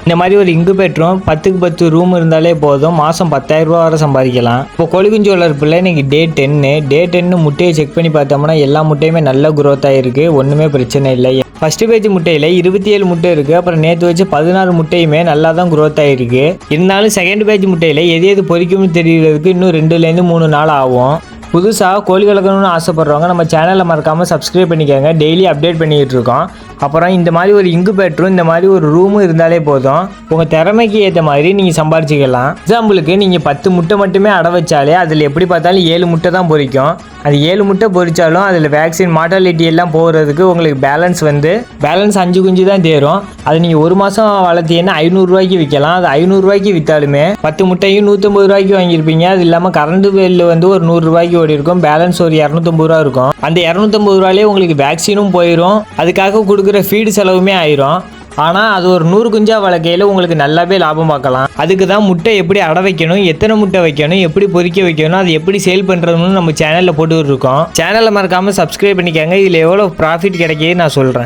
இந்த மாதிரி ஒரு இன்குபேட்டரும் 10க்கு 10 ரூம் இருந்தாலே போதும், மாதம் 10,000 ரூபா வரை சம்பாதிக்கலாம். இப்போ கோழி குஞ்சு வளர்ப்பில் இன்னைக்கு டே 10 முட்டையை செக் பண்ணி பார்த்தோம்னா எல்லா முட்டையுமே நல்ல குரோத் ஆகிருக்கு, ஒன்றுமே பிரச்சனை இல்லை. ஃபர்ஸ்ட் பேஜ் முட்டையில் 27 முட்டை இருக்குது. அப்புறம் நேற்று வச்சு 16 முட்டையுமே நல்லா தான் குரோத் ஆகிருக்கு. இருந்தாலும் செகண்ட் பேஜ் முட்டையில் எது பொறிக்கும்னு தெரியறதுக்கு இன்னும் 2லேருந்து 3 நாள் ஆகும். புதுசாக கோழி வளர்க்கணும்னு ஆசைப்படுறவங்க நம்ம சேனலில் மறக்காமல் சப்ஸ்கிரைப் பண்ணிக்கோங்க, டெய்லி அப்டேட் பண்ணிக்கிட்டு இருக்கோம். அப்புறம் இந்த மாதிரி ஒரு இன்குபேட்டரும் இந்த மாதிரி ஒரு ரூமும் இருந்தாலே போதும், உங்கள் திறமைக்கு ஏற்ற மாதிரி நீங்கள் சம்பாரிச்சிக்கலாம். எக்ஸாம்பிளுக்கு நீங்கள் 10 முட்டை மட்டுமே அடை வச்சாலே அதில் எப்படி பார்த்தாலும் 7 முட்டை தான் பொரிக்கும். அது 7 முட்டை பொரிச்சாலும் அதில் வேக்சின் மார்டாலிட்டி எல்லாம் போகிறதுக்கு உங்களுக்கு பேலன்ஸ் 5 குஞ்சு தான் தேரும். அது நீங்கள் ஒரு மாதம் வளர்த்தீங்கன்னா 500 ரூபாய்க்கு விற்கலாம். அது 500 ரூபாய்க்கு விற்றாலுமே 10 முட்டையும் 150 ரூபாய்க்கு வாங்கியிருப்பீங்க. அது இல்லாமல் கரண்ட் பில்லு ஒரு 100 ரூபாய்க்கு ஓடி இருக்கும், பேலன்ஸ் ஒரு 250 ரூபா இருக்கும். அந்த 250 ரூபாயிலே உங்களுக்கு வேக்சினும் போயிடும், அதுக்காக கொடுக்குற ஃபீடு செலவுமே ஆயிரும். ஆனால் அது ஒரு 100 குஞ்சா வளர்க்கையில் உங்களுக்கு நல்லாவே லாபம் பார்க்கலாம். அதுக்கு தான் முட்டை எப்படி அடை வைக்கணும், எத்தனை முட்டை வைக்கணும், எப்படி பொரிக்க வைக்கணும், அது எப்படி சேல் பண்ணுறதுன்னு நம்ம சேனலில் போட்டுக்கிட்டு இருக்கோம். சேனலை மறக்காமல் சப்ஸ்கிரைப் பண்ணிக்கோங்க. இதில் எவ்வளோ ப்ராஃபிட் கிடைக்கிது நான் சொல்கிறேன்.